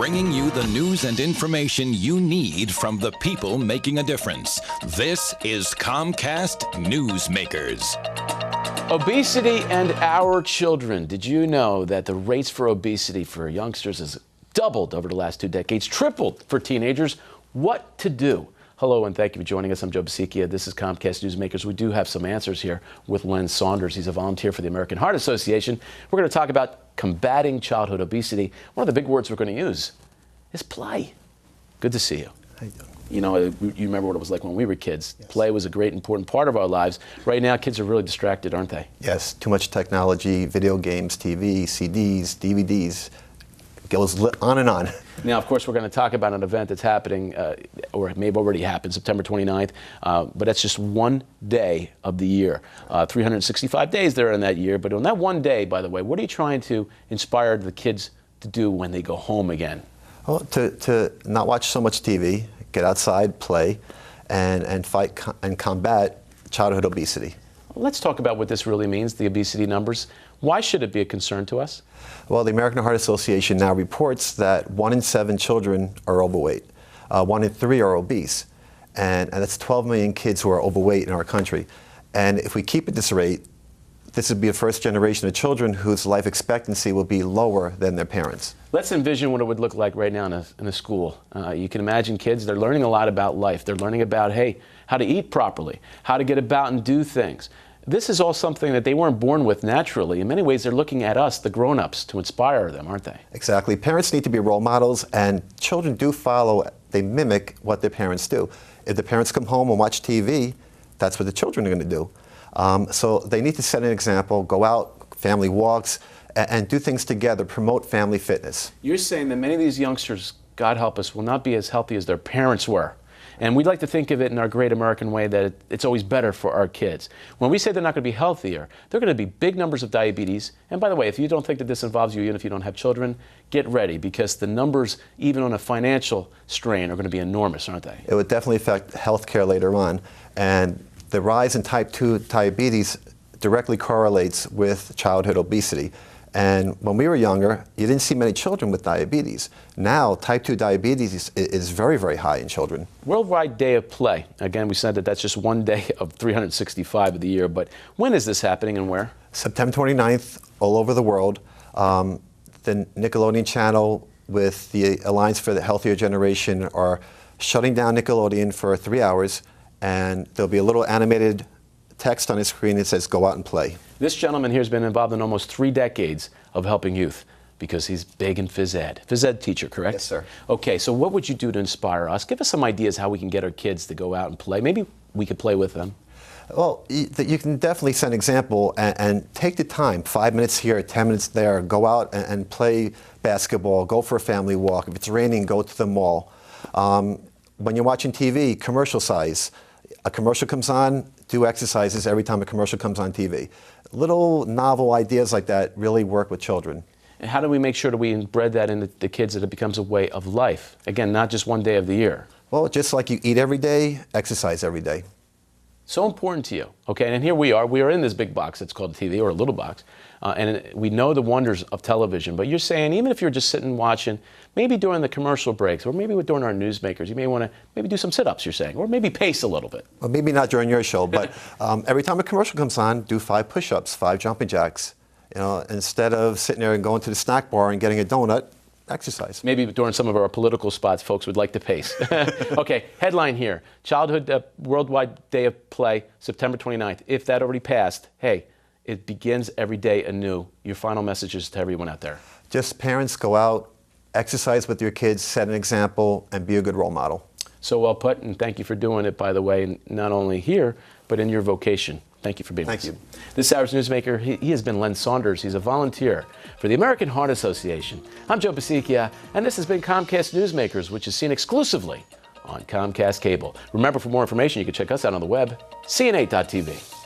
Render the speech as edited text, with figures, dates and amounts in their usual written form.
bringing you the news and information you need from the people making a difference. This is Comcast Newsmakers. Obesity and our children. Did you know that the rates for obesity for youngsters has doubled over the last 2 decades, tripled for teenagers? What to do? Hello, and thank you for joining us. I'm Joe Basicchia. This is Comcast Newsmakers. We do have some answers here with Len Saunders. He's a volunteer for the American Heart Association. We're going to talk about combating childhood obesity. One of the big words we're going to use is play. Good to see you. How you doing? You know, you remember what it was like when we were kids. Yes. Play was a great, important part of our lives. Right now, kids are really distracted, aren't they? Yes, too much technology, video games, TV, CDs, DVDs. Goes on and on. Now, of course, we're going to talk about an event that's happening, or it may have already happened, September 29th, but that's just one day of the year. 365 days there in that year, but on that one day, by the way, what are you trying to inspire the kids to do when they go home again? Well, to not watch so much TV, get outside, play, and fight and combat childhood obesity. Let's talk about what this really means, the obesity numbers. Why should it be a concern to us? Well, the American Heart Association now reports that 1 in 7 children are overweight. 1 in 3 are obese. And that's 12 million kids who are overweight in our country. And if we keep at this rate, this would be a first generation of children whose life expectancy will be lower than their parents. Let's envision what it would look like right now in a school. You can imagine kids, they're learning a lot about life. They're learning about, hey, how to eat properly, how to get about and do things. This is all something that they weren't born with naturally. In many ways, they're looking at us, the grown-ups, to inspire them, aren't they? Exactly. Parents need to be role models, and children do follow, they mimic what their parents do. If the parents come home and watch TV, that's what the children are going to do. So they need to set an example, go out, family walks, and do things together, promote family fitness. You're saying that many of these youngsters, God help us, will not be as healthy as their parents were. And we'd like to think of it in our great American way that it's always better for our kids. When we say they're not going to be healthier, they're going to be big numbers of diabetes. And by the way, if you don't think that this involves you, even if you don't have children, get ready, because the numbers, even on a financial strain, are going to be enormous, aren't they? It would definitely affect healthcare later on. And the rise in type 2 diabetes directly correlates with childhood obesity. And when we were younger, you didn't see many children with diabetes. Now, type 2 diabetes is very, very high in children. Worldwide Day of Play. Again, we said that that's just one day of 365 of the year. But when is this happening and where? September 29th, all over the world. The Nickelodeon channel with the Alliance for the Healthier Generation are shutting down Nickelodeon for 3 hours. And there'll be a little animated text on his screen that says, go out and play. This gentleman here has been involved in almost 3 decades of helping youth because he's big in phys ed. Phys ed teacher, correct? Yes, sir. Okay, so what would you do to inspire us? Give us some ideas how we can get our kids to go out and play. Maybe we could play with them. Well, you can definitely set an example and take the time, 5 minutes here, 10 minutes there, go out and play basketball, go for a family walk. If it's raining, go to the mall. When you're watching TV, commercial size. A commercial comes on, do exercises every time a commercial comes on TV. Little novel ideas like that really work with children. And how do we make sure that we embed that in the kids that it becomes a way of life? Again, not just one day of the year. Well, just like you eat every day, exercise every day. So important to you. Okay, and here we are in this big box that's called TV, or a little box, and we know the wonders of television, but you're saying even if you're just sitting watching, maybe during the commercial breaks, or maybe during our newsmakers, you may want to maybe do some sit-ups, you're saying, or maybe pace a little bit. Well, maybe not during your show, but every time a commercial comes on, do 5 push-ups, 5 jumping jacks. You know, instead of sitting there and going to the snack bar and getting a donut, exercise. Maybe during some of our political spots, folks would like to pace. Okay, headline here. Childhood Worldwide Day of Play, September 29th. If that already passed, hey, it begins every day anew. Your final messages to everyone out there. Just parents, go out, exercise with your kids, set an example, and be a good role model. So well put, and thank you for doing it, by the way, not only here, but in your vocation. Thank you for being with us. Thank you. This hour's newsmaker, he has been Len Saunders. He's a volunteer for the American Heart Association. I'm Joe Basicchia, and this has been Comcast Newsmakers, which is seen exclusively on Comcast Cable. Remember, for more information, you can check us out on the web, CN8.tv.